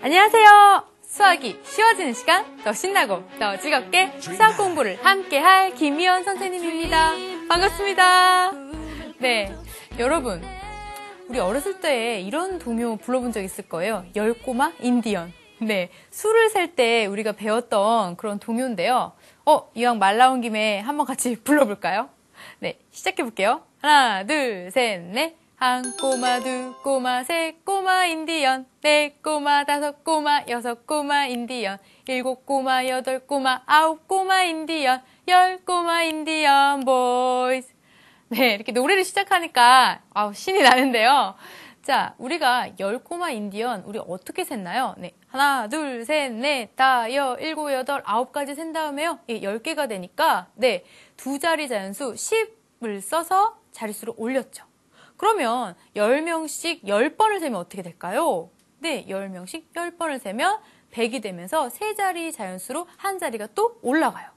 안녕하세요. 수학이 쉬워지는 시간, 더 신나고 더 즐겁게 수학 공부를 함께할 김미연 선생님입니다. 반갑습니다. 네, 여러분, 우리 어렸을 때 이런 동요 불러본 적 있을 거예요. 10꼬마 인디언. 네, 수를 셀 때 우리가 배웠던 그런 동요인데요. 이왕 말 나온 김에 한번 같이 불러볼까요? 네, 시작해볼게요. 하나, 둘, 셋, 넷. 한 꼬마, 두 꼬마, 세 꼬마 인디언, 네 꼬마, 다섯 꼬마, 여섯 꼬마 인디언, 일곱 꼬마, 여덟 꼬마, 아홉 꼬마 인디언, 열 꼬마 인디언 보이즈. 네, 이렇게 노래를 시작하니까 신이 나는데요. 자, 우리가 열 꼬마 인디언 우리 어떻게 셌나요? 네, 하나, 둘, 셋, 넷, 다, 일곱, 여덟, 아홉까지 센 다음에요. 10개가 되니까 네, 두 자리 자연수 10을 써서 자릿수를 올렸죠. 그러면 10명씩 10번을 세면 어떻게 될까요? 네, 10명씩 10번을 세면 100이 되면서 세 자리 자연수로 한 자리가 또 올라가요.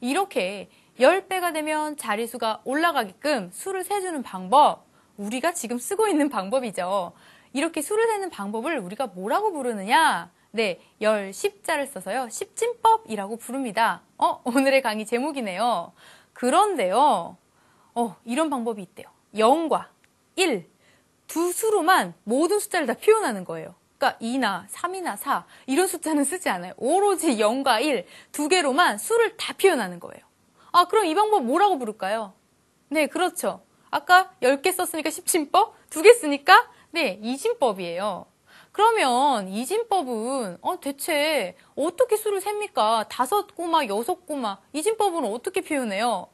이렇게 10배가 되면 자릿수가 올라가게끔 수를 세주는 방법, 우리가 지금 쓰고 있는 방법이죠. 이렇게 수를 세는 방법을 우리가 뭐라고 부르느냐? 네, 10자를 써서요. 십진법이라고 부릅니다. 오늘의 강의 제목이네요. 그런데요, 이런 방법이 있대요. 0과 1, 두 수로만 모든 숫자를 다 표현하는 거예요. 그러니까 2나 3이나 4 이런 숫자는 쓰지 않아요. 오로지 0과 1 두 개로만 수를 다 표현하는 거예요. 그럼 이 방법 뭐라고 부를까요? 네, 그렇죠. 아까 10개 썼으니까 십진법, 2개 쓰니까 네, 이진법이에요. 그러면 이진법은 대체 어떻게 수를 셉니까? 5꼬마, 6꼬마 이진법은 어떻게 표현해요?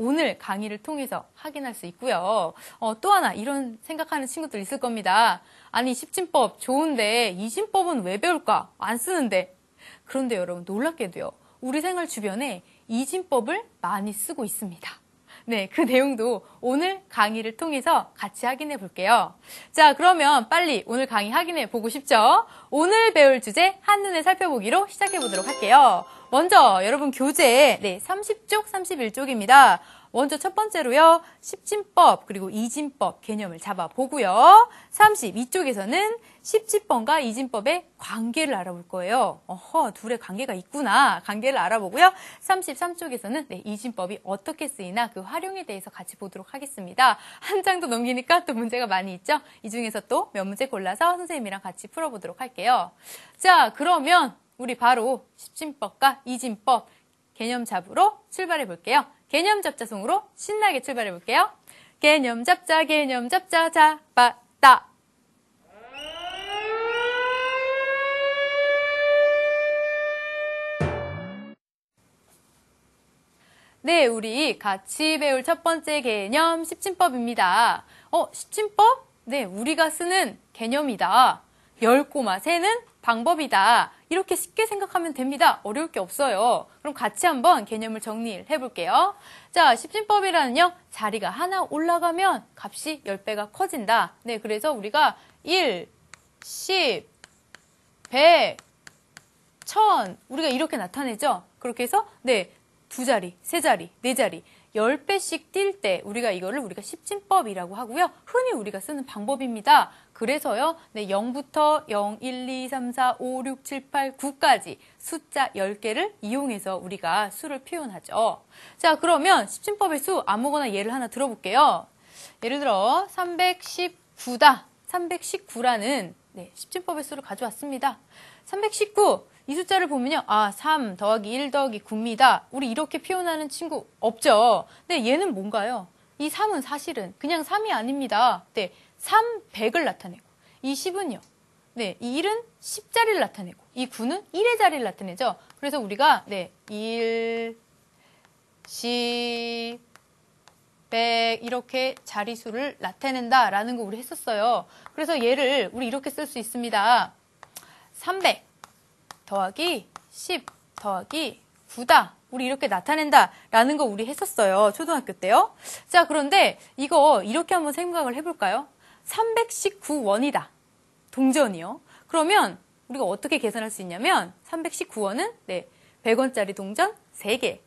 오늘 강의를 통해서 확인할 수 있고요. 또 하나 이런 생각하는 친구들 있을 겁니다. 아니, 십진법 좋은데 이진법은 왜 배울까? 안 쓰는데. 그런데 여러분 놀랍게도요. 우리 생활 주변에 이진법을 많이 쓰고 있습니다. 네, 그 내용도 오늘 강의를 통해서 같이 확인해 볼게요. 자, 그러면 빨리 오늘 강의 확인해 보고 싶죠? 오늘 배울 주제 한눈에 살펴보기로 시작해 보도록 할게요. 먼저 여러분 교재 30쪽, 31쪽입니다. 먼저 첫 번째로요. 십진법 그리고 이진법 개념을 잡아보고요. 32쪽에서는 십진법과 이진법의 관계를 알아볼 거예요. 둘의 관계가 있구나. 관계를 알아보고요. 33쪽에서는 이진법이 어떻게 쓰이나 그 활용에 대해서 같이 보도록 하겠습니다. 한 장도 넘기니까 또 문제가 많이 있죠. 이 중에서 또 몇 문제 골라서 선생님이랑 같이 풀어보도록 할게요. 자, 그러면 우리 바로 십진법과 이진법 개념 잡으러 출발해 볼게요. 개념 잡자송으로 신나게 출발해 볼게요. 개념 잡자, 잡았다. 네, 우리 같이 배울 첫 번째 개념 십진법입니다. 십진법? 네, 우리가 쓰는 개념이다. 10꼬마 세는 방법이다. 이렇게 쉽게 생각하면 됩니다. 어려울 게 없어요. 그럼 같이 한번 개념을 정리해 볼게요. 자, 십진법이라는요. 자리가 하나 올라가면 값이 10배가 커진다. 네, 그래서 우리가 1, 10, 100, 1000 우리가 이렇게 나타내죠. 그렇게 해서 두 자리, 세 자리, 네 자리 10배씩 뛸 때 우리가 십진법이라고 하고요. 흔히 우리가 쓰는 방법입니다. 그래서요. 0부터 0, 1, 2, 3, 4, 5, 6, 7, 8, 9까지 숫자 10개를 이용해서 우리가 수를 표현하죠. 자, 그러면 십진법의 수 아무거나 예를 하나 들어볼게요. 예를 들어 319다. 319라는 십진법의 수를 가져왔습니다. 319 이 숫자를 보면요. 3 더하기 1 더하기 9입니다. 우리 이렇게 표현하는 친구 없죠? 네, 얘는 뭔가요? 이 3은 사실은 그냥 3이 아닙니다. 네, 300을 나타내고 이 10은요. 네, 이 1은 10자리를 나타내고 이 9는 1의 자리를 나타내죠. 그래서 우리가 1, 10, 100 이렇게 자리수를 나타낸다라는 거 우리 했었어요. 그래서 얘를 우리 이렇게 쓸 수 있습니다. 300 더하기 10 더하기 9다. 우리 이렇게 나타낸다라는 거 우리 했었어요. 초등학교 때요. 자, 그런데 이거 이렇게 한번 생각을 해볼까요? 319원이다. 동전이요. 그러면 우리가 어떻게 계산할 수 있냐면 319원은 100원짜리 동전 3개,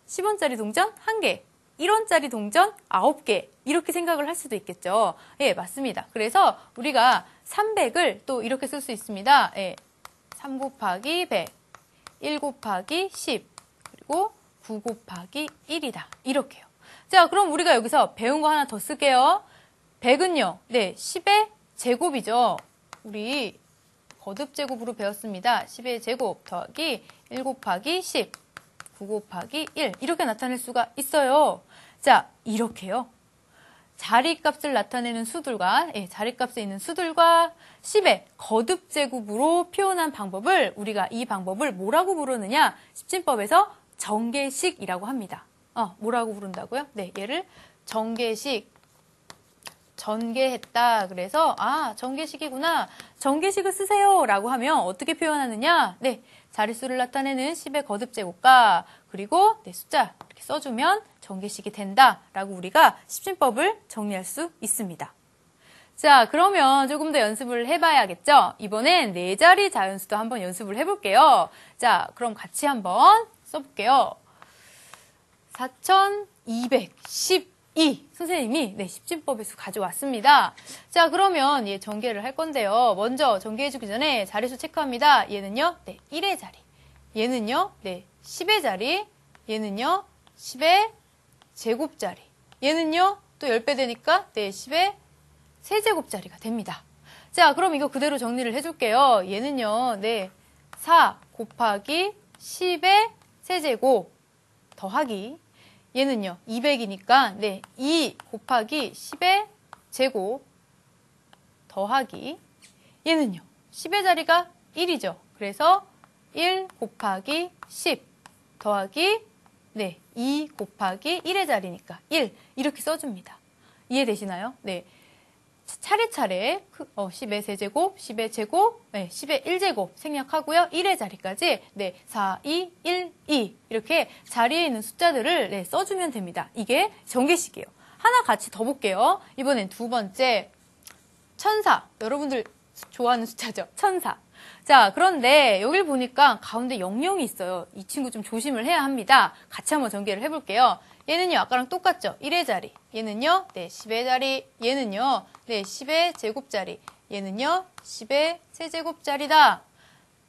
10원짜리 동전 1개, 1원짜리 동전 9개 이렇게 생각을 할 수도 있겠죠. 예, 맞습니다. 그래서 우리가 300을 또 이렇게 쓸 수 있습니다. 예, 3 곱하기 100, 1 곱하기 10, 그리고 9 곱하기 1이다. 이렇게요. 자, 그럼 우리가 여기서 배운 거 하나 더 쓸게요. 100은요, 네, 10의 제곱이죠. 우리 거듭제곱으로 배웠습니다. 10의 제곱 더하기 1 곱하기 10, 9 곱하기 1 이렇게 나타낼 수가 있어요. 자, 이렇게요. 자리값을 나타내는 수들과 자리값에 있는 수들과 10의 거듭제곱으로 표현한 방법을 우리가 이 방법을 뭐라고 부르느냐? 십진법에서 정계식이라고 합니다. 뭐라고 부른다고요? 네, 얘를 정계식, 전개했다. 그래서 정계식이구나. 정계식을 쓰세요 라고 하면 어떻게 표현하느냐? 네, 자릿수를 나타내는 10의 거듭제곱과 그리고 숫자 이렇게 써주면 정계식이 된다 라고 우리가 십진법을 정리할 수 있습니다. 자, 그러면 조금 더 연습을 해봐야겠죠? 이번엔 4자리 자연수도 한번 연습을 해볼게요. 자, 그럼 같이 한번 써볼게요. 4212 선생님이 십진법의 수 가져왔습니다. 자, 그러면 얘 전개를 할 건데요. 먼저 전개해주기 전에 자리수 체크합니다. 얘는요, 1의 자리. 얘는요, 10의 자리. 얘는요, 10의 제곱자리. 얘는요, 또 10배 되니까 10의 세제곱자리가 됩니다. 자, 그럼 이거 그대로 정리를 해줄게요. 얘는요, 4 곱하기 10의 세제곱 더하기 얘는요, 200이니까 2 곱하기 10의 제곱 더하기 얘는요, 10의 자리가 1이죠. 그래서 1 곱하기 10 더하기 2 곱하기 1의 자리니까 1 이렇게 써줍니다. 이해되시나요? 네. 차례차례 10의 세제곱, 10의 제곱, 10의 1제곱 생략하고요. 1의 자리까지 4, 2, 1, 2 이렇게 자리에 있는 숫자들을 써주면 됩니다. 이게 전개식이에요. 하나 같이 더 볼게요. 이번엔 두 번째 1004. 여러분들 좋아하는 숫자죠? 1004. 자, 그런데 여길 보니까 가운데 00이 있어요. 이 친구 좀 조심을 해야 합니다. 같이 한번 전개를 해볼게요. 얘는요, 아까랑 똑같죠? 1의 자리. 얘는요, 10의 자리. 얘는요, 10의 제곱자리. 얘는요, 10의 세제곱자리다.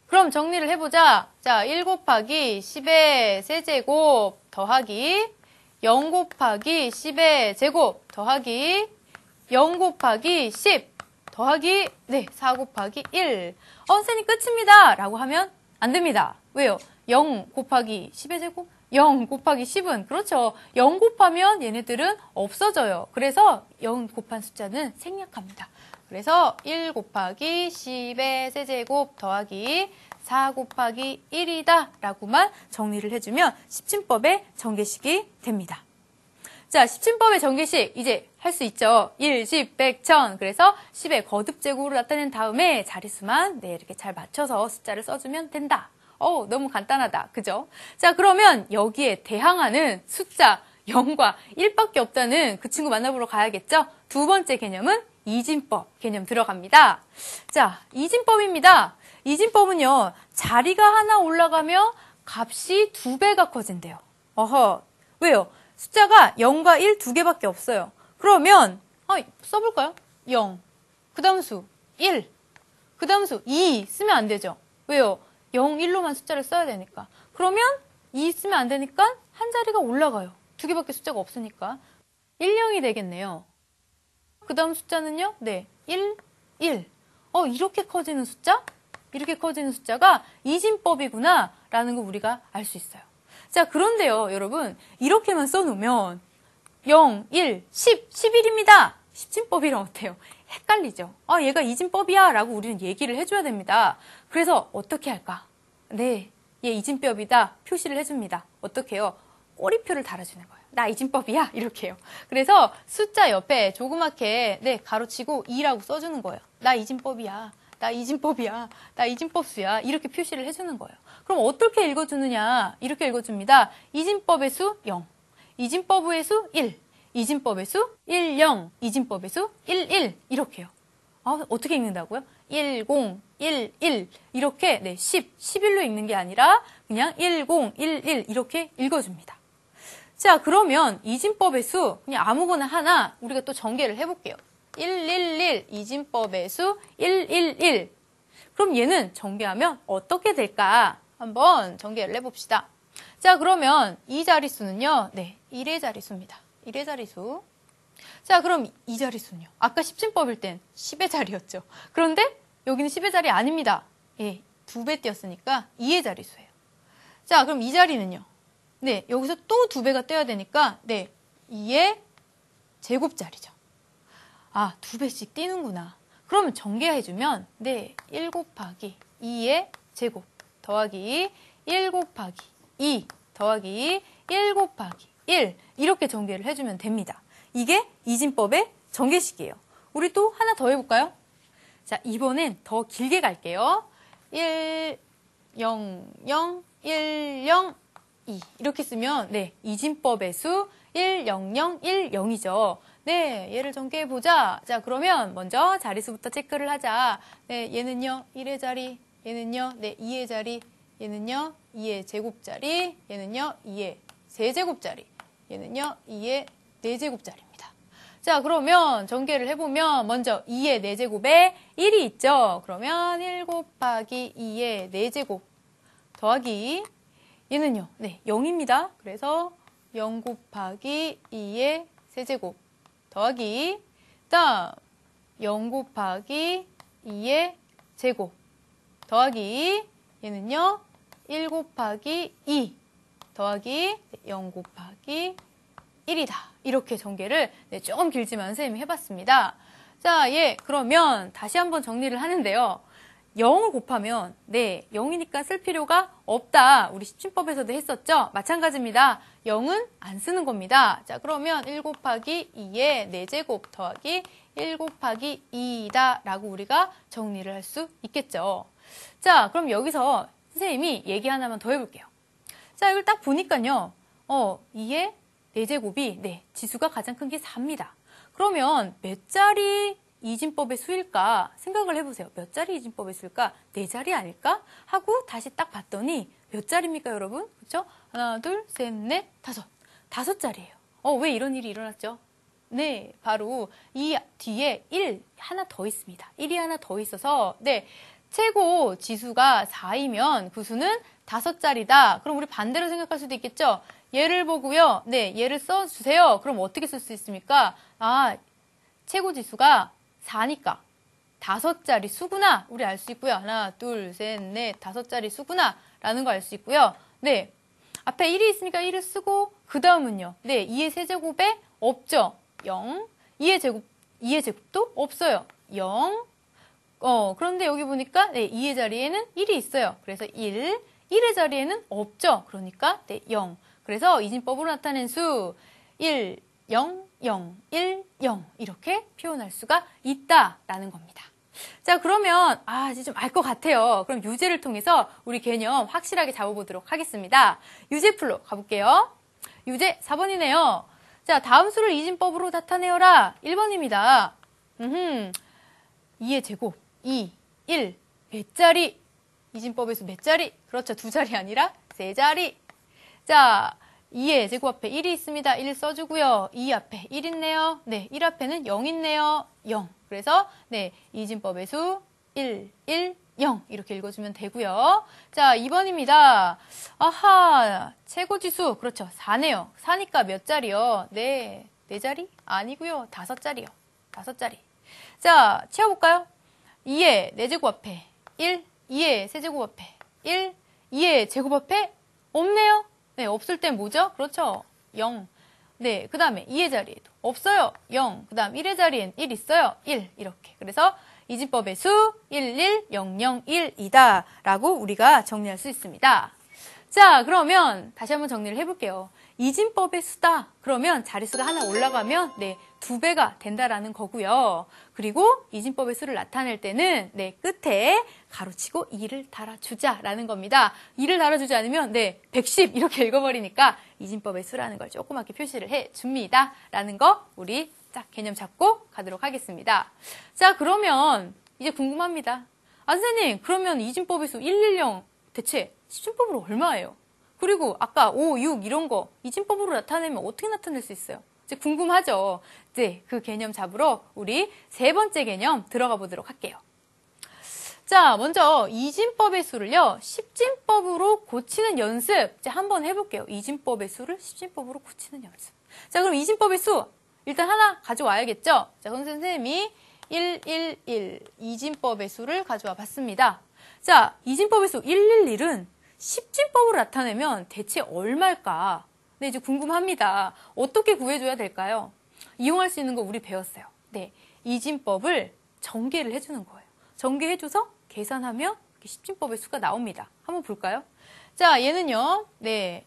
그럼 정리를 해보자. 자, 1 곱하기 10의 세제곱 더하기 0 곱하기 10의 제곱 더하기 0 곱하기 10 더하기 4 곱하기 1. 선생님 끝입니다. 라고 하면 안 됩니다. 왜요? 0 곱하기 10의 제곱? 0 곱하기 10은 그렇죠. 0 곱하면 얘네들은 없어져요. 그래서 0 곱한 숫자는 생략합니다. 그래서 1 곱하기 10의 세제곱 더하기 4 곱하기 1이다 라고만 정리를 해주면 십진법의 전개식이 됩니다. 자, 십진법의 전개식 이제 할 수 있죠. 1, 10, 100, 1000. 그래서 10의 거듭제곱으로 나타낸 다음에 자릿수만 이렇게 잘 맞춰서 숫자를 써주면 된다. 너무 간단하다. 그죠? 자, 그러면 여기에 대항하는 숫자 0과 1밖에 없다는 그 친구 만나보러 가야겠죠? 두 번째 개념은 이진법 개념 들어갑니다. 자, 이진법입니다. 이진법은요, 자리가 하나 올라가면 값이 2배가 커진대요. 왜요? 숫자가 0과 1 두 개밖에 없어요. 그러면 써볼까요? 0, 그 다음 수 1, 그 다음 수 2 쓰면 안 되죠. 왜요? 0, 1로만 숫자를 써야 되니까. 그러면 2 쓰면 안 되니까 한 자리가 올라가요. 두 개밖에 숫자가 없으니까. 1, 0이 되겠네요. 그 다음 숫자는요? 1, 1. 이렇게 커지는 숫자? 이렇게 커지는 숫자가 이진법이구나 라는 거 우리가 알 수 있어요. 자, 그런데요, 여러분. 이렇게만 써놓으면 0, 1, 10, 11입니다. 십진법이랑 어때요? 헷갈리죠? 얘가 이진법이야 라고 우리는 얘기를 해줘야 됩니다. 그래서 어떻게 할까? 얘 이진법이다 표시를 해줍니다. 어떻게 해요? 꼬리표를 달아주는 거예요. 나 이진법이야 이렇게요. 그래서 숫자 옆에 조그맣게 가로치고 2라고 써주는 거예요. 나 이진법이야. 나 이진법이야. 나 이진법수야. 이렇게 표시를 해주는 거예요. 그럼 어떻게 읽어주느냐? 이렇게 읽어줍니다. 이진법의 수 0. 이진법의 수 1. 이진법의 수 1, 0. 이진법의 수 1, 1. 이렇게요. 어떻게 읽는다고요? 1, 0, 1, 1. 이렇게 10, 11로 읽는 게 아니라 그냥 1, 0, 1, 1 이렇게 읽어줍니다. 자, 그러면 이진법의 수 그냥 아무거나 하나 우리가 또 전개를 해볼게요. 1, 1, 1. 이진법의 수 1, 1, 1. 그럼 얘는 전개하면 어떻게 될까? 한번 전개를 해봅시다. 자, 그러면 이 자릿수는요. 네, 1의 자릿수입니다. 1의 자릿수. 자, 그럼 이 자릿수는요. 아까 10진법일 땐 10의 자리였죠. 그런데 여기는 10의 자리 아닙니다. 예, 2배 띄었으니까 2의 자릿수예요. 자, 그럼 이 자리는요. 네, 여기서 또 2배가 떼야 되니까 네, 2의 제곱자리죠. 아, 2배씩 띄는구나. 그러면 전개해주면 네, 1 곱하기 2의 제곱 더하기 1 곱하기 2 더하기 1 곱하기 1 이렇게 전개를 해주면 됩니다. 이게 이진법의 전개식이에요. 우리 또 하나 더 해볼까요? 자, 이번엔 더 길게 갈게요. 1, 0, 0, 1, 0, 2 이렇게 쓰면 네, 이진법의 수 1, 0, 0, 1, 0이죠. 네, 얘를 전개해보자. 자, 그러면 먼저 자릿수부터 체크를 하자. 네, 얘는요, 1의 자리, 얘는요, 네, 2의 자리, 얘는요, 2의 제곱자리, 얘는요, 2의 세제곱자리, 얘는요, 2의 4제곱자리입니다. 자, 그러면 전개를 해보면 먼저 2의 4제곱에 1이 있죠. 그러면 1 곱하기 2의 4제곱 더하기 얘는요, 네, 0입니다. 그래서 0 곱하기 2의 세제곱 더하기 다음 0 곱하기 2의 제곱 더하기 얘는요 1 곱하기 2 더하기 0 곱하기 1이다. 이렇게 전개를 네, 조금 길지만 선생님이 해봤습니다. 자, 예, 그러면 다시 한번 정리를 하는데요. 0을 곱하면 네, 0이니까 쓸 필요가 없다. 우리 십진법에서도 했었죠? 마찬가지입니다. 0은 안 쓰는 겁니다. 자, 그러면 1 곱하기 2의 4제곱 더하기 1 곱하기 2이다 라고 우리가 정리를 할 수 있겠죠. 자, 그럼 여기서 선생님이 얘기 하나만 더 해볼게요. 자, 이걸 딱 보니까요. 2의 4제곱이 네, 지수가 가장 큰 게 4입니다. 그러면 몇 자리 이진법의 수일까 생각을 해보세요. 몇 자리 이진법의 수일까? 4자리 아닐까? 하고 다시 딱 봤더니 몇 자리입니까, 여러분? 그렇죠? 하나, 둘, 셋, 넷, 다섯. 5자리예요. 왜 이런 일이 일어났죠? 네, 바로 이 뒤에 1 하나 더 있습니다. 1이 하나 더 있어서 네, 최고 지수가 4이면 그 수는 5자리다. 그럼 우리 반대로 생각할 수도 있겠죠? 얘를 보고요. 네, 얘를 써주세요. 그럼 어떻게 쓸 수 있습니까? 아, 최고 지수가 4니까 5자리 수구나. 우리 알 수 있고요. 하나, 둘, 셋, 넷, 5자리 수구나. 라는 거 알 수 있고요. 네, 앞에 1이 있으니까 1을 쓰고 그 다음은요. 네, 2의 세제곱에 없죠. 0. 2의 제곱도 없어요. 0. 그런데 여기 보니까 네, 2의 자리에는 1이 있어요. 그래서 1. 1의 자리에는 없죠. 그러니까 네, 0. 그래서 이진법으로 나타낸 수 1, 0, 0, 1, 0 이렇게 표현할 수가 있다라는 겁니다. 자, 그러면 이제 좀 알 것 같아요. 그럼 유제를 통해서 우리 개념 확실하게 잡아보도록 하겠습니다. 유제풀로 가볼게요. 유제 4번이네요. 자, 다음 수를 이진법으로 나타내어라. 1번입니다. 2의 제곱 2, 1 몇 자리? 이진법에서 몇 자리? 그렇죠. 2자리 아니라 3자리. 자, 2의 제곱 앞에 1이 있습니다. 1 써주고요. 2 앞에 1 있네요. 네, 1 앞에는 0 있네요. 0. 그래서 네, 이진법의 수 1, 1, 0 이렇게 읽어주면 되고요. 자, 2번입니다. 아하, 최고지수 그렇죠. 4네요. 4니까 몇 자리요? 네, 4자리? 아니고요. 5자리요. 5자리. 자, 채워볼까요? 2의 4제곱 앞에 1, 2의 세제곱 앞에 1, 2의 제곱 앞에 없네요. 네, 없을 땐 뭐죠? 그렇죠. 0. 네, 그 다음에 2의 자리에도 없어요. 0. 그 다음 1의 자리엔 1 있어요. 1. 이렇게. 그래서 이진법의 수 1, 1, 0, 0, 1이다 라고 우리가 정리할 수 있습니다. 자, 그러면 다시 한번 정리를 해볼게요. 이진법의 수다. 그러면 자릿수가 하나 올라가면 네, 2배가 된다라는 거고요. 그리고 이진법의 수를 나타낼 때는 네, 끝에 가로치고 2를 달아주자라는 겁니다. 2를 달아주지 않으면 네, 110 이렇게 읽어버리니까 이진법의 수라는 걸 조그맣게 표시를 해줍니다. 라는 거 우리 딱 개념 잡고 가도록 하겠습니다. 자, 그러면 이제 궁금합니다. 선생님, 그러면 이진법의 수 110 대체 십진법으로 얼마예요? 그리고 아까 5, 6 이런 거 이진법으로 나타내면 어떻게 나타낼 수 있어요? 이제 궁금하죠? 네, 그 개념 잡으러 우리 3번째 개념 들어가 보도록 할게요. 자, 먼저 이진법의 수를요, 십진법으로 고치는 연습. 자, 한번 해볼게요. 이진법의 수를 십진법으로 고치는 연습. 자, 그럼 이진법의 수 일단 하나 가져와야겠죠? 자, 그럼 선생님이 111 이진법의 수를 가져와 봤습니다. 자, 이진법의 수 111은 십진법으로 나타내면 대체 얼마일까? 네, 이제 궁금합니다. 어떻게 구해줘야 될까요? 이용할 수 있는 거 우리 배웠어요. 네, 이진법을 전개를 해주는 거예요. 전개해줘서 계산하면 십진법의 수가 나옵니다. 한번 볼까요? 자, 얘는요, 네,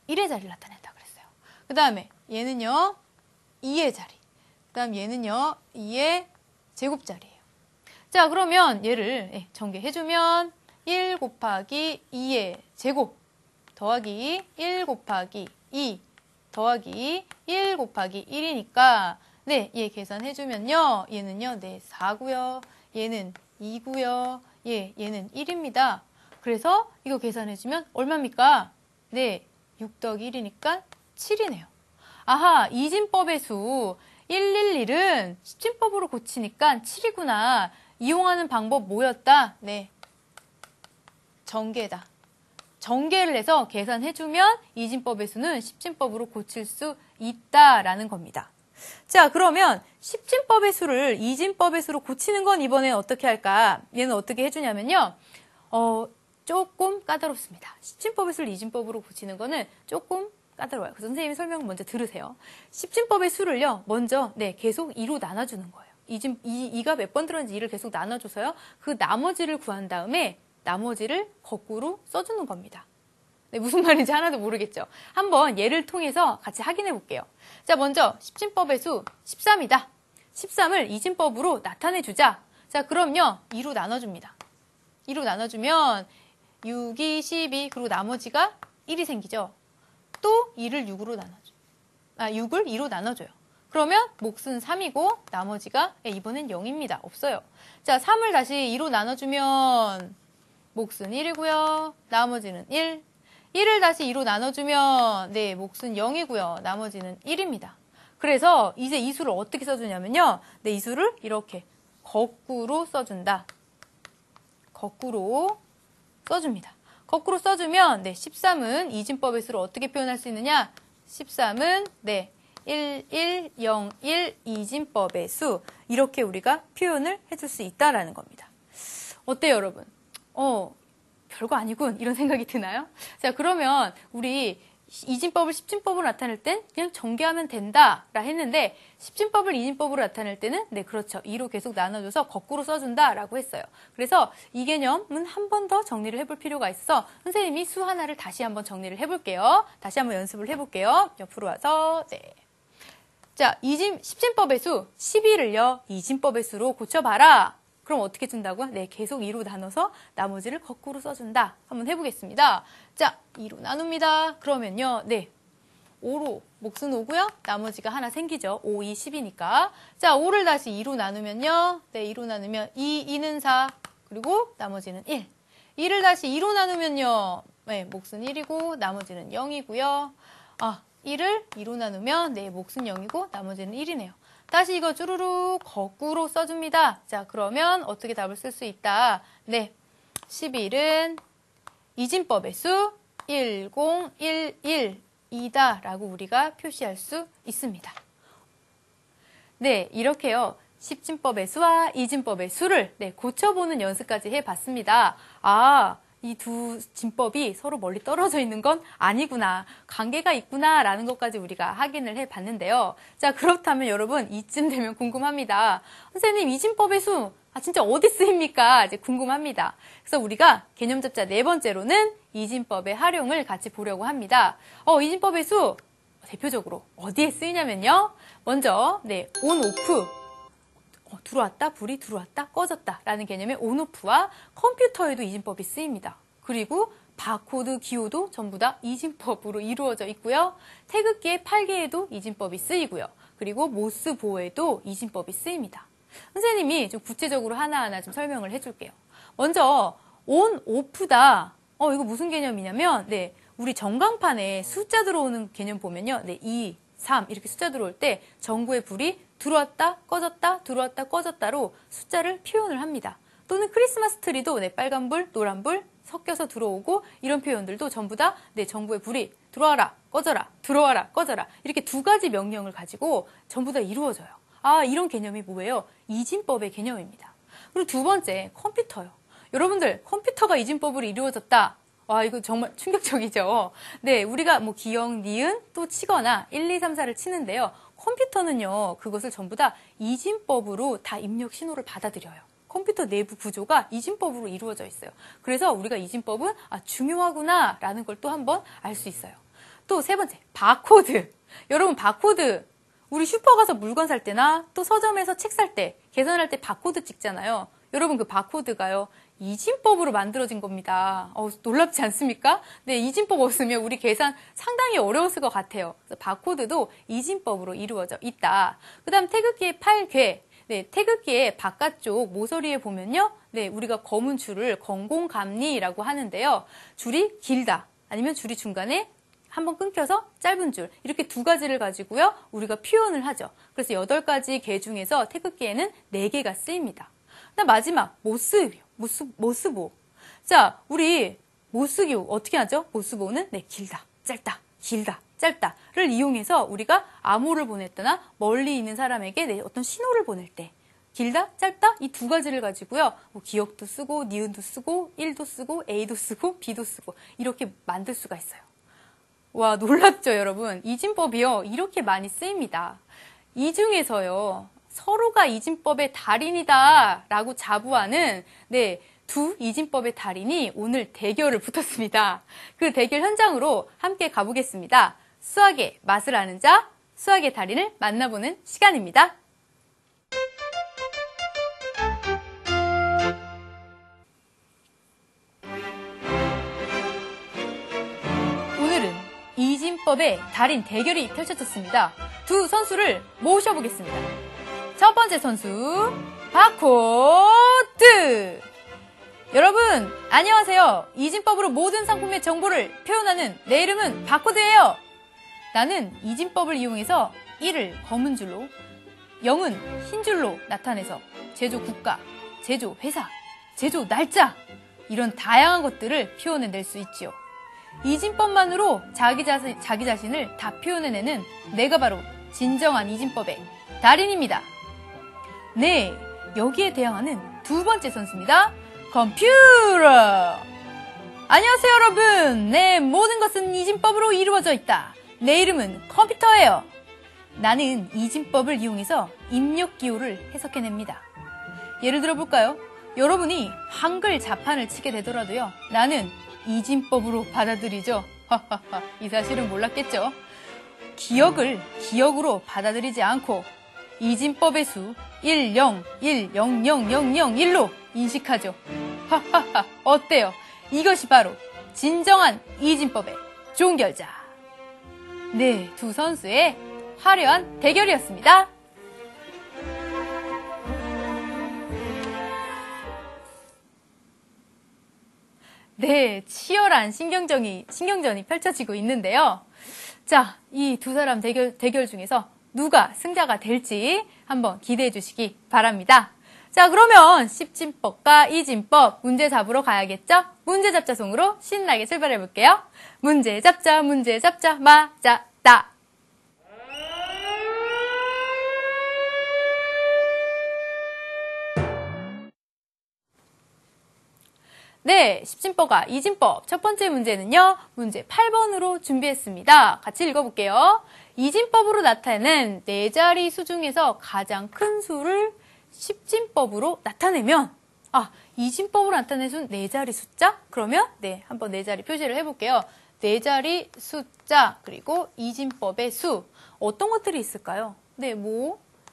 1의 자리를 나타낸다 그랬어요. 그 다음에 얘는요, 2의 자리. 그 다음 얘는요, 2의 제곱자리예요. 자, 그러면 얘를 전개해주면 1 곱하기 2의 제곱 더하기 1 곱하기 2 더하기 1 곱하기 1이니까 네, 얘 계산해주면요. 얘는요, 네, 4고요. 얘는 2고요. 얘는 1입니다. 그래서 이거 계산해주면 얼마입니까? 네, 6 더하기 1이니까 7이네요. 아하, 이진법의 수 111은 십진법으로 고치니까 7이구나. 이용하는 방법 뭐였다? 네, 전개다. 전개를 해서 계산해주면 이진법의 수는 십진법으로 고칠 수 있다라는 겁니다. 자, 그러면 십진법의 수를 이진법의 수로 고치는 건 이번에 어떻게 할까? 얘는 어떻게 해주냐면요. 조금 까다롭습니다. 십진법의 수를 이진법으로 고치는 거는 조금 까다로워요. 그래서 선생님이 설명을 먼저 들으세요. 십진법의 수를요, 먼저, 네, 계속 2로 나눠주는 거예요. 2가 몇 번 들었는지 2를 계속 나눠줘서요. 그 나머지를 구한 다음에 나머지를 거꾸로 써주는 겁니다. 네, 무슨 말인지 하나도 모르겠죠? 한번 예를 통해서 같이 확인해 볼게요. 자, 먼저 십진법의 수 13이다. 13을 이진법으로 나타내주자. 자, 그럼요, 2로 나눠줍니다. 2로 나눠주면 6, 2, 12, 그리고 나머지가 1이 생기죠. 또 2를 6으로 나눠줘. 6을 2로 나눠줘요. 그러면 몫은 3이고 나머지가 이번엔 0입니다. 없어요. 자, 3을 다시 2로 나눠주면 몫은 1이고요. 나머지는 1. 1을 다시 2로 나눠주면 네, 몫은 0이고요. 나머지는 1입니다. 그래서 이제 이 수를 어떻게 써주냐면요. 네, 이 수를 이렇게 거꾸로 써준다. 거꾸로 써줍니다. 거꾸로 써주면 네, 13은 이진법의 수를 어떻게 표현할 수 있느냐? 13은 네, 1, 1, 0, 1 이진법의 수 이렇게 우리가 표현을 해줄 수 있다라는 겁니다. 어때요, 여러분? 별거 아니군 이런 생각이 드나요? 자, 그러면 우리 이진법을 십진법으로 나타낼 땐 그냥 전개하면 된다라 했는데 십진법을 이진법으로 나타낼 때는 네, 그렇죠. 2로 계속 나눠줘서 거꾸로 써준다라고 했어요. 그래서 이 개념은 한 번 더 정리를 해볼 필요가 있어 선생님이 수 하나를 다시 한번 정리를 해볼게요. 다시 한번 연습을 해볼게요. 옆으로 와서 네. 자, 십진법의 수 12를요. 이진법의 수로 고쳐봐라. 그럼 어떻게 준다고요? 네, 계속 2로 나눠서 나머지를 거꾸로 써준다. 한번 해보겠습니다. 자, 2로 나눕니다. 그러면요, 네, 5로 몫은 5고요. 나머지가 하나 생기죠. 5, 2, 10이니까. 자, 5를 다시 2로 나누면요. 네, 2로 나누면 2, 2는 4, 그리고 나머지는 1. 2를 다시 2로 나누면요. 네, 몫은 1이고 나머지는 0이고요. 1을 2로 나누면 네, 몫은 0이고 나머지는 1이네요. 다시 이거 쭈루루 거꾸로 써줍니다. 자, 그러면 어떻게 답을 쓸 수 있다? 네, 11은 이진법의 수 1011이다 라고 우리가 표시할 수 있습니다. 네, 이렇게요. 십진법의 수와 이진법의 수를 네, 고쳐보는 연습까지 해봤습니다. 이 두 진법이 서로 멀리 떨어져 있는 건 아니구나. 관계가 있구나 라는 것까지 우리가 확인을 해봤는데요. 자, 그렇다면 여러분 이쯤 되면 궁금합니다. 선생님, 이진법의 수 진짜 어디 쓰입니까? 이제 궁금합니다. 그래서 우리가 개념 잡자 네 번째로는 이진법의 활용을 같이 보려고 합니다. 이진법의 수 대표적으로 어디에 쓰이냐면요. 먼저 네, 온, 오프. 들어왔다, 불이 들어왔다, 꺼졌다 라는 개념의 온오프와 컴퓨터에도 이진법이 쓰입니다. 그리고 바코드, 기호도 전부 다 이진법으로 이루어져 있고요. 태극기의 팔개에도 이진법이 쓰이고요. 그리고 모스 보호에도 이진법이 쓰입니다. 선생님이 좀 구체적으로 하나하나 좀 설명을 해줄게요. 먼저 온, 오프다. 이거 무슨 개념이냐면 네, 우리 전광판에 숫자 들어오는 개념 보면요. 네, 2, 3 이렇게 숫자 들어올 때 전구의 불이 들어왔다, 꺼졌다, 들어왔다, 꺼졌다로 숫자를 표현을 합니다. 또는 크리스마스 트리도 네, 빨간불, 노란불 섞여서 들어오고 이런 표현들도 전부 다 네, 정부의 불이 들어와라, 꺼져라, 들어와라, 꺼져라 이렇게 두 가지 명령을 가지고 전부 다 이루어져요. 아, 이런 개념이 뭐예요? 이진법의 개념입니다. 그리고 두 번째, 컴퓨터요. 여러분들, 컴퓨터가 이진법으로 이루어졌다. 와, 이거 정말 충격적이죠. 네, 우리가 뭐 기역, 니은 또 치거나 1, 2, 3, 4를 치는데요. 컴퓨터는요, 그것을 전부 다 이진법으로 다 입력 신호를 받아들여요. 컴퓨터 내부 구조가 이진법으로 이루어져 있어요. 그래서 우리가 이진법은 중요하구나 라는 걸 또 한번 알 수 있어요. 또 세 번째, 바코드. 여러분, 바코드. 우리 슈퍼 가서 물건 살 때나 또 서점에서 책 살 때, 계산할 때 바코드 찍잖아요. 여러분, 그 바코드가요, 이진법으로 만들어진 겁니다. 놀랍지 않습니까? 네, 이진법 없으면 우리 계산 상당히 어려웠을 것 같아요. 그래서 바코드도 이진법으로 이루어져 있다. 그 다음 태극기의 팔괘. 네, 태극기의 바깥쪽 모서리에 보면요. 네, 우리가 검은 줄을 건공감리라고 하는데요. 줄이 길다. 아니면 줄이 중간에 한번 끊겨서 짧은 줄. 이렇게 두 가지를 가지고요. 우리가 표현을 하죠. 그래서 8가지 개 중에서 태극기에는 4개가 쓰입니다. 그다음 마지막, 모스요. 모스보. 자, 우리 모스교 어떻게 하죠? 모스보는 네, 길다, 짧다, 길다, 짧다를 이용해서 우리가 암호를 보냈거나 멀리 있는 사람에게 네, 어떤 신호를 보낼 때 길다, 짧다 이 두 가지를 가지고요. 뭐 기역도 쓰고 니은도 쓰고 1도 쓰고 A도 쓰고 B도 쓰고 이렇게 만들 수가 있어요. 와, 놀랍죠, 여러분? 이진법이요. 이렇게 많이 쓰입니다. 이 중에서요. 서로가 이진법의 달인이다 라고 자부하는 네, 두 이진법의 달인이 오늘 대결을 붙었습니다. 그 대결 현장으로 함께 가보겠습니다. 수학의 맛을 아는 자, 수학의 달인을 만나보는 시간입니다. 오늘은 이진법의 달인 대결이 펼쳐졌습니다. 두 선수를 모셔보겠습니다. 첫 번째 선수, 바코드! 여러분, 안녕하세요. 이진법으로 모든 상품의 정보를 표현하는 내 이름은 바코드예요. 나는 이진법을 이용해서 1을 검은 줄로, 0은 흰 줄로 나타내서 제조 국가, 제조 회사, 제조 날짜 이런 다양한 것들을 표현해낼 수 있지요. 이진법만으로 자기 자신을 다 표현해내는 내가 바로 진정한 이진법의 달인입니다. 네, 여기에 대항하는 두 번째 선수입니다. 컴퓨터! 안녕하세요, 여러분. 네, 모든 것은 이진법으로 이루어져 있다. 내 이름은 컴퓨터예요. 나는 이진법을 이용해서 입력 기호를 해석해냅니다. 예를 들어볼까요? 여러분이 한글 자판을 치게 되더라도요. 나는 이진법으로 받아들이죠. 이 사실은 몰랐겠죠? 기억을 기억으로 받아들이지 않고 이진법의 수 1, 0, 1, 0, 0, 0, 0, 1로 인식하죠. 하하하, 어때요? 이것이 바로 진정한 이진법의 종결자. 네, 두 선수의 화려한 대결이었습니다. 네, 치열한 신경전이 펼쳐지고 있는데요. 자, 이 두 사람 대결 중에서 누가 승자가 될지 한번 기대해 주시기 바랍니다. 자, 그러면 10진법과 이진법 문제 잡으러 가야겠죠? 문제 잡자 송으로 신나게 출발해 볼게요. 문제 잡자, 맞았다. 네, 10진법과 이진법 첫 번째 문제는요. 문제 8번으로 준비했습니다. 같이 읽어볼게요. 이진법으로 나타내는 네 자리 수 중에서 가장 큰 수를 10진법으로 나타내면 이진법으로 나타낸 수는 네 자리 숫자? 그러면 네, 한번 네 자리 표시를 해볼게요. 네 자리 숫자 그리고 이진법의 수 어떤 것들이 있을까요? 네,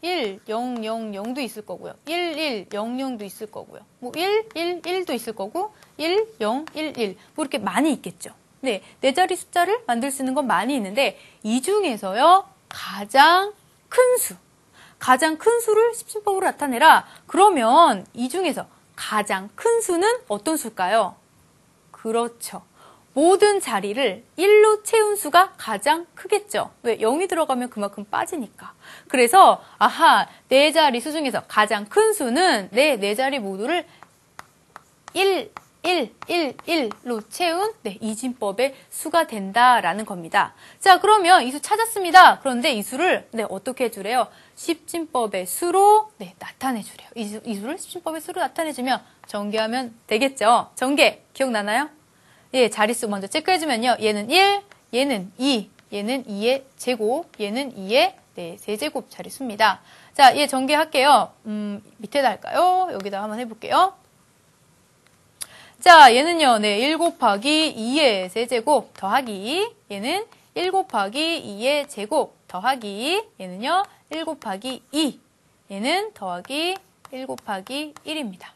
1, 0, 0, 0도 있을 거고요. 1, 1, 0, 0도 있을 거고요. 1, 1, 1도 있을 거고 1, 0, 1, 1 이렇게 많이 있겠죠. 네, 네 자리 숫자를 만들 수 있는 건 많이 있는데 이 중에서요. 가장 큰 수를 10진법으로 나타내라. 그러면 이 중에서 가장 큰 수는 어떤 수일까요? 그렇죠. 모든 자리를 1로 채운 수가 가장 크겠죠. 왜? 0이 들어가면 그만큼 빠지니까. 그래서 네 자리 수 중에서 가장 큰 수는 네 자리 모두를 1, 1로 채운 네, 이진법의 수가 된다라는 겁니다. 자, 그러면 이 수 찾았습니다. 그런데 이 수를 네, 어떻게 해주래요? 십진법의 수로 네, 나타내주래요. 이 수를 십진법의 수로 나타내주면 전개하면 되겠죠. 전개 기억나나요? 예, 자릿수 먼저 체크해주면요. 얘는 1, 얘는 2, 얘는 2의 제곱, 얘는 2의 네, 세제곱 자릿수입니다. 자, 얘 전개할게요. 밑에다 할까요? 여기다 한번 해볼게요. 자, 얘는요, 네, 1 곱하기 2의 세제곱 더하기, 얘는 1 곱하기 2의 제곱 더하기, 얘는요, 1 곱하기 2, 얘는 더하기 1 곱하기 1입니다.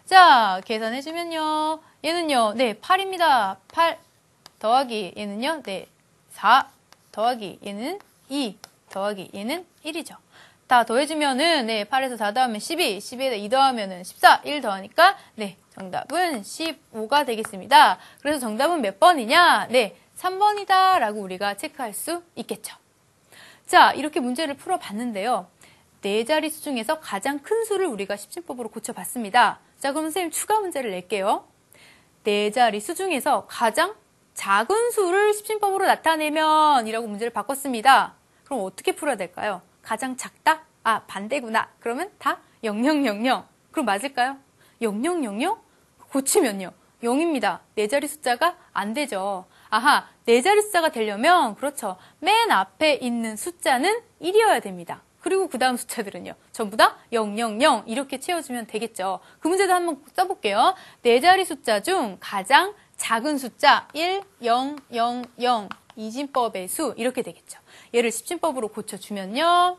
자, 계산해주면요, 얘는요, 네, 8입니다. 8 더하기, 얘는요, 네, 4 더하기, 얘는 2 더하기, 얘는 1이죠. 다 더해주면은, 네, 8에서 4 더하면 12, 12에다 2 더하면은 14, 1 더하니까, 네, 정답은 15가 되겠습니다. 그래서 정답은 몇 번이냐? 네, 3번이다 라고 우리가 체크할 수 있겠죠. 자, 이렇게 문제를 풀어봤는데요. 네 자릿수 중에서 가장 큰 수를 우리가 십진법으로 고쳐봤습니다. 자, 그럼 선생님 추가 문제를 낼게요. 네 자릿수 중에서 가장 작은 수를 십진법으로 나타내면 이라고 문제를 바꿨습니다. 그럼 어떻게 풀어야 될까요? 가장 작다? 아, 반대구나. 그러면 다 0000. 그럼 맞을까요? 0000? 고치면요. 0입니다. 네 자리 숫자가 안 되죠. 아하, 네 자리 숫자가 되려면 그렇죠. 맨 앞에 있는 숫자는 1이어야 됩니다. 그리고 그 다음 숫자들은요. 전부 다 000 이렇게 채워주면 되겠죠. 그 문제도 한번 써볼게요. 네 자리 숫자 중 가장 작은 숫자 1, 0, 0, 0 이진법의 수 이렇게 되겠죠. 얘를 십진법으로 고쳐주면요.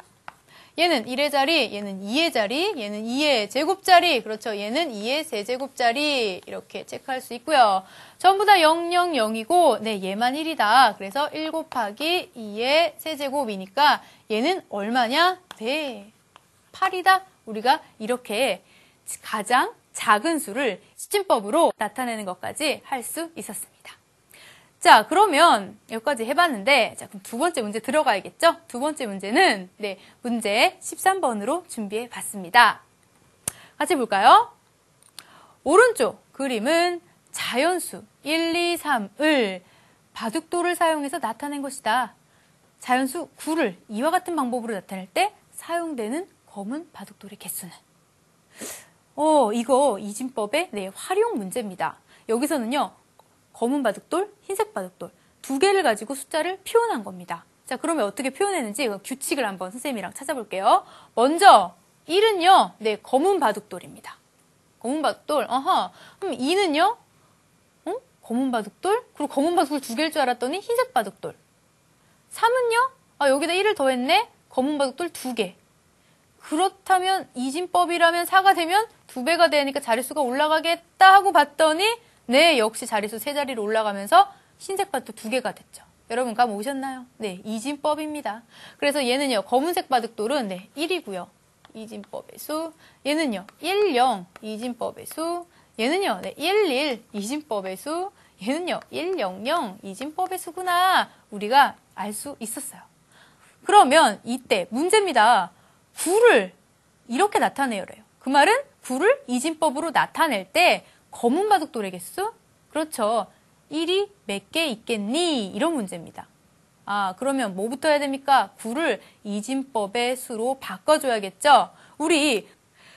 얘는 1의 자리, 얘는 2의 자리, 얘는 2의 제곱자리, 그렇죠. 얘는 2의 세제곱자리 이렇게 체크할 수 있고요. 전부 다 000이고 네, 얘만 1이다. 그래서 1 곱하기 2의 세제곱이니까 얘는 얼마냐? 네, 8이다. 우리가 이렇게 가장 작은 수를 십진법으로 나타내는 것까지 할 수 있었습니다. 자, 그러면 여기까지 해봤는데, 자, 그럼 두 번째 문제 들어가야겠죠? 두 번째 문제는, 네, 문제 13번으로 준비해 봤습니다. 같이 볼까요? 오른쪽 그림은 자연수 1, 2, 3을 바둑돌을 사용해서 나타낸 것이다. 자연수 9를 이와 같은 방법으로 나타낼 때 사용되는 검은 바둑돌의 개수는? 이거 이진법의 네, 활용 문제입니다. 여기서는요, 검은 바둑돌, 흰색 바둑돌 두 개를 가지고 숫자를 표현한 겁니다. 자, 그러면 어떻게 표현했는지 규칙을 한번 선생님이랑 찾아볼게요. 먼저 1은요, 네, 검은 바둑돌입니다. 검은 바둑돌, 그럼 2는요, 검은 바둑돌? 그리고 검은 바둑돌 두 개일 줄 알았더니 흰색 바둑돌. 3은요, 여기다 1을 더했네, 검은 바둑돌 두 개. 그렇다면 이진법이라면 4가 되면 2배가 되니까 자릿수가 올라가겠다 하고 봤더니 네, 역시 자릿수 세 자리로 올라가면서 흰색 바둑돌 두 개가 됐죠. 여러분 감 오셨나요? 네, 이진법입니다. 그래서 얘는요, 검은색 바둑돌은 네, 1이고요. 이진법의 수. 얘는요, 1, 0, 이진법의 수. 얘는요, 네, 1, 1, 이진법의 수. 얘는요, 1, 0, 0, 이진법의 수구나. 우리가 알 수 있었어요. 그러면 이때 문제입니다. 9를 이렇게 나타내요래요. 그 말은 9를 이진법으로 나타낼 때 검은 바둑돌의 개수? 그렇죠. 1이 몇 개 있겠니? 이런 문제입니다. 아, 그러면 뭐부터 해야 됩니까? 9를 이진법의 수로 바꿔줘야겠죠? 우리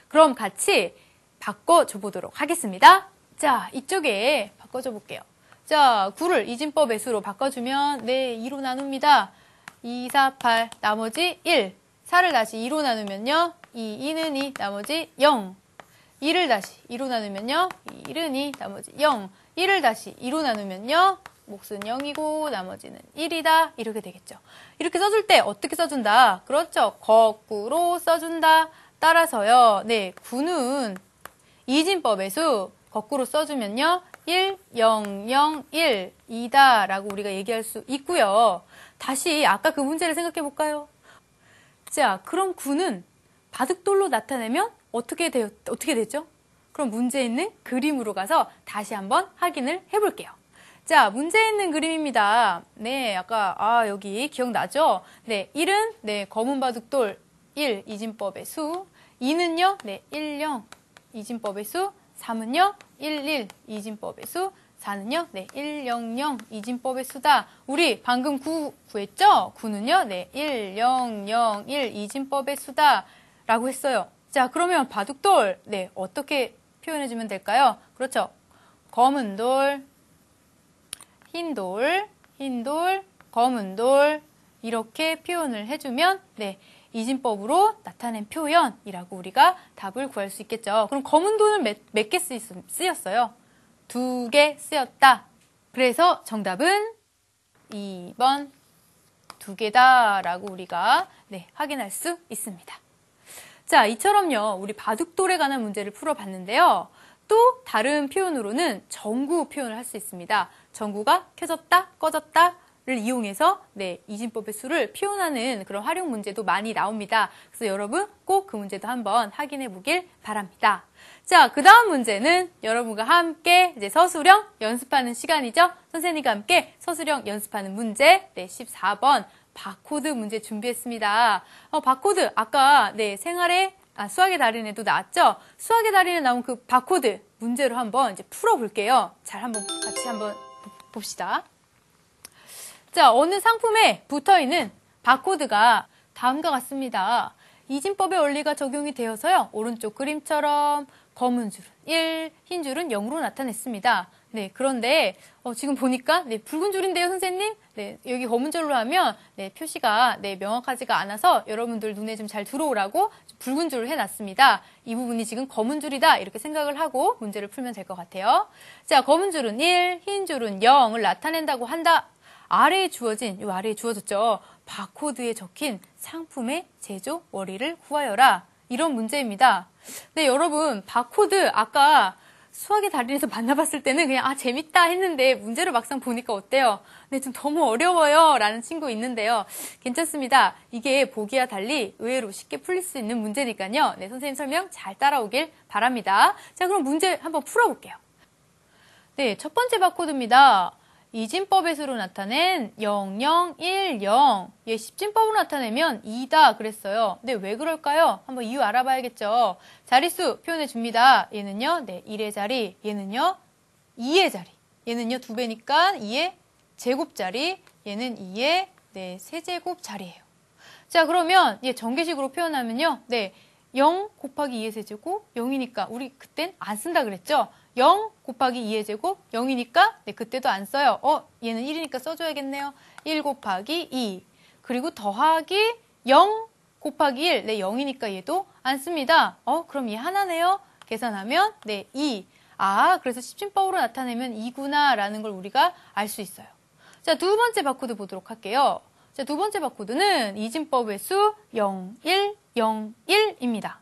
그럼 같이 바꿔줘 보도록 하겠습니다. 자, 이쪽에 바꿔줘 볼게요. 자, 9를 이진법의 수로 바꿔주면 네, 2로 나눕니다. 2, 4, 8, 나머지 1. 4를 다시 2로 나누면요. 2는 2, 나머지 0. 2를 다시 2로 나누면요. 1은 2, 나머지 0. 1을 다시 2로 나누면요. 몫은 0이고 나머지는 1이다. 이렇게 되겠죠. 이렇게 써줄 때 어떻게 써준다? 그렇죠. 거꾸로 써준다. 따라서요. 네, 9는 이진법의 수 거꾸로 써주면요. 1, 0, 0, 1, 2다 라고 우리가 얘기할 수 있고요. 다시 아까 그 문제를 생각해 볼까요? 자, 그럼 9는 바둑돌로 나타내면 어떻게 되죠? 그럼 문제에 있는 그림으로 가서 다시 한번 확인을 해볼게요. 자, 문제에 있는 그림입니다. 네, 아까 여기 기억나죠? 네, 1은 네, 검은 바둑돌 1 이진법의 수. 2는요, 네, 1, 0 이진법의 수. 3은요, 11 이진법의 수. 4는요, 네, 100 이진법의 수다. 우리 방금 9 구했죠? 9는요, 네, 1001 이진법의 수다. 라고 했어요. 자, 그러면 바둑돌, 네, 어떻게 표현해주면 될까요? 그렇죠. 검은 돌, 흰 돌, 검은 돌. 이렇게 표현을 해주면, 네, 이진법으로 나타낸 표현이라고 우리가 답을 구할 수 있겠죠. 그럼 검은 돌은 몇 개 쓰였어요? 2개 쓰였다. 그래서 정답은 2번 2개다 라고 우리가 네, 확인할 수 있습니다. 자, 이처럼요, 우리 바둑돌에 관한 문제를 풀어봤는데요. 또 다른 표현으로는 전구 표현을 할 수 있습니다. 전구가 켜졌다, 꺼졌다를 이용해서 네, 이진법의 수를 표현하는 그런 활용 문제도 많이 나옵니다. 그래서 여러분 꼭 그 문제도 한번 확인해 보길 바랍니다. 자, 그 다음 문제는 여러분과 함께 이제 서술형 연습하는 시간이죠. 선생님과 함께 서술형 연습하는 문제, 네, 14번 바코드 문제 준비했습니다. 바코드 아까 네, 수학의 달인에도 나왔죠. 수학의 달인에 나온 그 바코드 문제로 한번 이제 풀어볼게요. 잘 같이 한번 봅시다. 자, 어느 상품에 붙어있는 바코드가 다음과 같습니다. 이진법의 원리가 적용이 되어서요. 오른쪽 그림처럼 검은 줄은 1, 흰 줄은 0으로 나타냈습니다. 네, 그런데 지금 보니까 네, 붉은 줄인데요, 선생님? 네, 여기 검은 줄로 하면 네, 표시가 네, 명확하지가 않아서 여러분들 눈에 좀 잘 들어오라고 붉은 줄을 해놨습니다. 이 부분이 지금 검은 줄이다 이렇게 생각을 하고 문제를 풀면 될 것 같아요. 자, 검은 줄은 1, 흰 줄은 0을 나타낸다고 한다. 아래에 주어졌죠. 바코드에 적힌 상품의 제조 원리를 구하여라. 이런 문제입니다. 네, 여러분, 바코드 아까 수학의 달인에서 만나봤을 때는 그냥 재밌다 했는데 문제를 막상 보니까 어때요? 네, 좀 너무 어려워요 라는 친구 있는데요. 괜찮습니다. 이게 보기와 달리 의외로 쉽게 풀릴 수 있는 문제니까요. 네, 선생님 설명 잘 따라오길 바랍니다. 자, 그럼 문제 한번 풀어볼게요. 네, 첫 번째 바코드입니다. 이진법의 수로 나타낸 0010. 얘 10진법으로 나타내면 2다 그랬어요. 근데 왜 그럴까요? 한번 이유 알아봐야겠죠. 자릿수 표현해 줍니다. 얘는요, 네, 1의 자리. 얘는요, 2의 자리. 얘는요, 2배니까 2의 제곱자리. 얘는 2의 네, 세제곱 자리예요. 자, 그러면 얘 전개식으로 표현하면요, 네, 0 곱하기 2의 세제곱 0이니까 우리 그땐 안 쓴다 그랬죠? 0 곱하기 2의 제곱 0이니까 네, 그때도 안 써요. 얘는 1이니까 써줘야겠네요. 1 곱하기 2 그리고 더하기 0 곱하기 1 네, 0이니까 얘도 안 씁니다. 그럼 얘 하나네요. 계산하면 네, 2. 그래서 10진법으로 나타내면 2구나 라는 걸 우리가 알 수 있어요. 자, 두 번째 바코드 보도록 할게요. 자, 두 번째 바코드는 이진법의 수 0101입니다.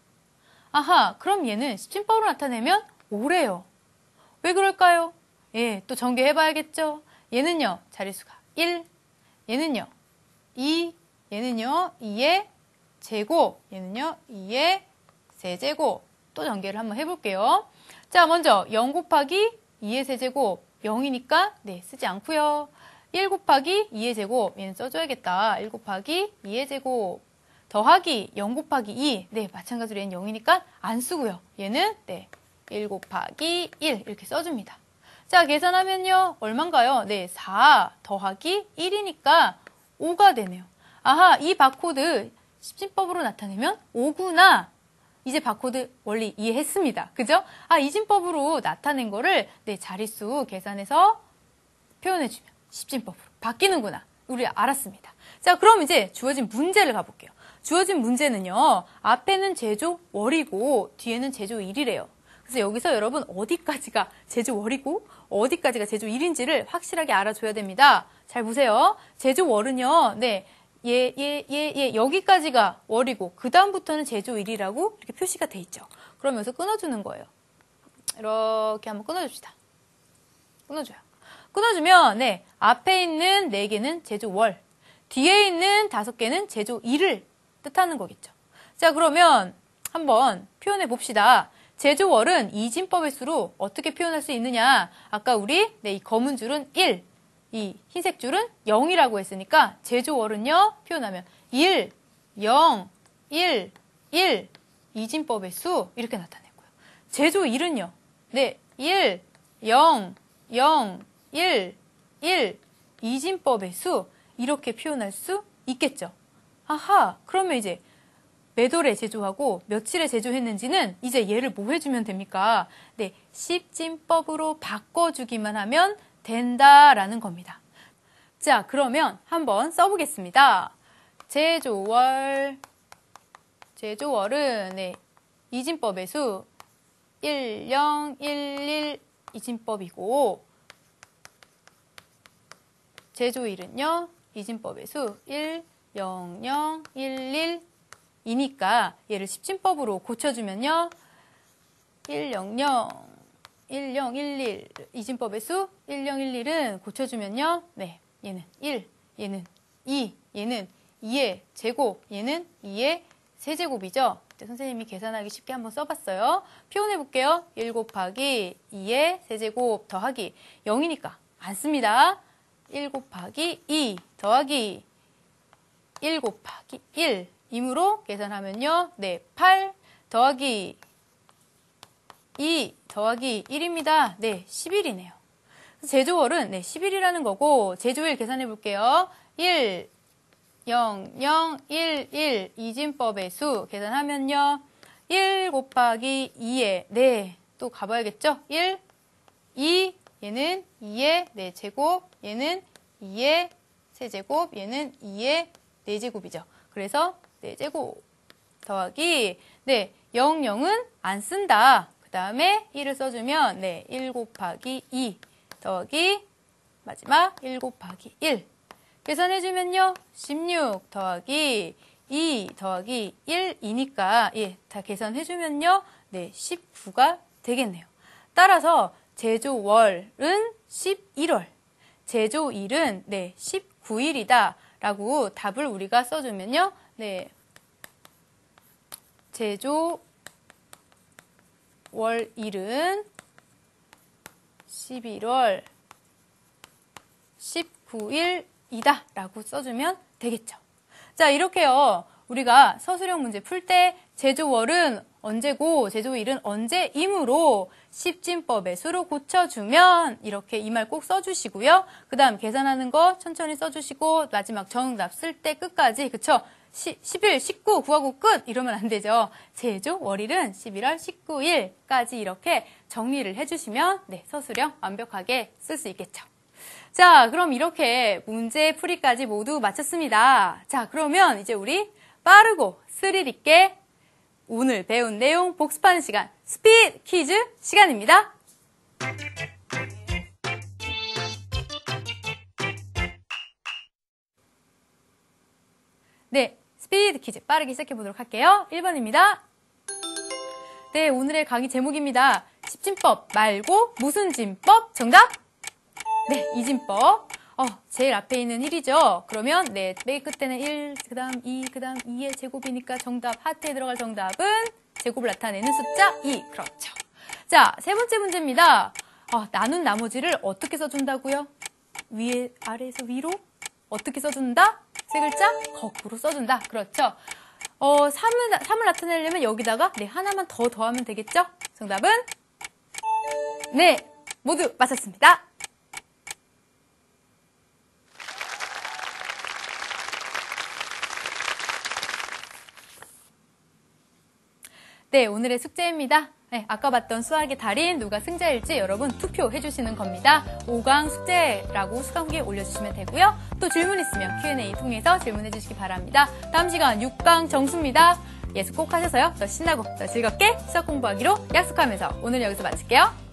그럼 얘는 10진법으로 나타내면 5래요. 왜 그럴까요? 예, 또 전개해봐야겠죠? 얘는요, 자릿수가 1, 얘는요, 2, 얘는요, 2의 제곱, 얘는요, 2의 세제곱. 또 전개를 한번 해볼게요. 자, 먼저 0 곱하기 2의 세제곱, 0이니까 네, 쓰지 않고요. 1 곱하기 2의 제곱, 얘는 써줘야겠다. 1 곱하기 2의 제곱. 더하기 0 곱하기 2, 네, 마찬가지로 얘는 0이니까 안 쓰고요. 얘는 네, 1 곱하기 1 이렇게 써줍니다. 자, 계산하면요, 얼만가요? 네, 4 더하기 1이니까 5가 되네요. 이 바코드 10진법으로 나타내면 5구나. 이제 바코드 원리 이해했습니다. 그죠? 이진법으로 나타낸 거를 네, 자릿수 계산해서 표현해주면 10진법으로 바뀌는구나. 우리 알았습니다. 자, 그럼 이제 주어진 문제를 가볼게요. 주어진 문제는요, 앞에는 제조 월이고 뒤에는 제조 일이래요. 그래서 여기서 여러분 어디까지가 제조 월이고 어디까지가 제조 일인지를 확실하게 알아줘야 됩니다. 잘 보세요. 제조 월은요, 네, 여기까지가 월이고 그 다음부터는 제조 일이라고 이렇게 표시가 돼 있죠. 그러면서 끊어주는 거예요. 이렇게 한번 끊어줍시다. 끊어줘요. 끊어주면 네, 앞에 있는 4개는 제조 월, 뒤에 있는 5개는 제조 일을 뜻하는 거겠죠. 자, 그러면 한번 표현해 봅시다. 제조월은 이진법의 수로 어떻게 표현할 수 있느냐? 아까 우리 네, 이 검은 줄은 1, 이 흰색 줄은 0이라고 했으니까 제조월은요, 표현하면 1, 0, 1, 1 이진법의 수 이렇게 나타냈고요. 제조 일은요, 네, 1, 0, 0, 1, 1. 이진법의 수 이렇게 표현할 수 있겠죠. 아하, 그러면 이제 몇 월에 제조하고 며칠에 제조했는지는 이제 얘를 뭐 해주면 됩니까? 네, 십진법으로 바꿔주기만 하면 된다라는 겁니다. 자, 그러면 한번 써보겠습니다. 제조월은 네, 이진법의 수 10, 11 이진법이고 제조일은요, 이진법의 수 1, 0, 0, 1, 1이니까 얘를 십진법으로 고쳐주면요, 1, 0, 0, 1, 0, 1, 1 이진법의 수 1, 0, 1, 1은 고쳐주면요, 네, 얘는 1, 얘는 2, 얘는 2의 제곱, 얘는 2의 세제곱이죠. 선생님이 계산하기 쉽게 한번 써봤어요. 표현해볼게요. 1 곱하기 2의 세제곱 더하기 0이니까 안 씁니다. 1 곱하기 2 더하기 1 곱하기 1 임으로 계산하면요. 네, 8 더하기 2 더하기 1입니다. 네, 11이네요. 제조월은 네, 11이라는 거고 제조일 계산해 볼게요. 1, 0, 0, 1, 1 이진법의 수 계산하면요. 1 곱하기 2에 네, 또 가봐야겠죠? 1, 2 얘는 2의 4제곱, 얘는 2의 세제곱, 얘는 2의 4제곱이죠. 그래서 4제곱 더하기 네, 0, 0은 안 쓴다. 그 다음에 1을 써주면 네, 1 곱하기 2 더하기 마지막 1 곱하기 1 계산해주면요. 16 더하기 2 더하기 1이니까 예, 다 계산해주면요. 네, 19가 되겠네요. 따라서 제조월은 11월, 제조일은 네, 19일이다 라고 답을 우리가 써주면요. 네, 제조월일은 11월 19일이다 라고 써주면 되겠죠. 자, 이렇게요. 우리가 서술형 문제 풀 때 제조월은 언제고 제조일은 언제이므로 십진법의 수로 고쳐주면 이렇게 이 말 꼭 써주시고요. 그 다음 계산하는 거 천천히 써주시고 마지막 정답 쓸 때 끝까지 그쵸? 10일, 19 구하고 끝 이러면 안 되죠. 제조월일은 11월 19일까지 이렇게 정리를 해주시면 네, 서술형 완벽하게 쓸 수 있겠죠. 자, 그럼 이렇게 문제 풀이까지 모두 마쳤습니다. 자, 그러면 이제 우리 빠르고 스릴 있게 오늘 배운 내용 복습하는 시간, 스피드 퀴즈 시간입니다. 네, 스피드 퀴즈 빠르게 시작해 보도록 할게요. 1번입니다. 네, 오늘의 강의 제목입니다. 십진법 말고 무슨 진법? 정답? 네, 이진법. 제일 앞에 있는 1이죠. 그러면 네, 맨 끝에는 1, 그 다음 2, 그 다음 2의 제곱이니까 정답, 하트에 들어갈 정답은 제곱을 나타내는 숫자 2. 그렇죠. 자, 세 번째 문제입니다. 나눈 나머지를 어떻게 써준다고요? 위에, 아래에서 위로? 어떻게 써준다? 세 글자? 거꾸로 써준다. 그렇죠. 3을 나타내려면 여기다가 네, 하나만 더 더하면 되겠죠? 정답은? 네, 모두 맞췄습니다. 네, 오늘의 숙제입니다. 네, 아까 봤던 수학의 달인 누가 승자일지 여러분 투표해 주시는 겁니다. 5강 숙제라고 수강 후기에 올려주시면 되고요. 또 질문 있으면 Q&A 통해서 질문해 주시기 바랍니다. 다음 시간 6강 정수입니다. 예습 꼭 하셔서요. 더 신나고 더 즐겁게 수학 공부하기로 약속하면서 오늘 여기서 마칠게요.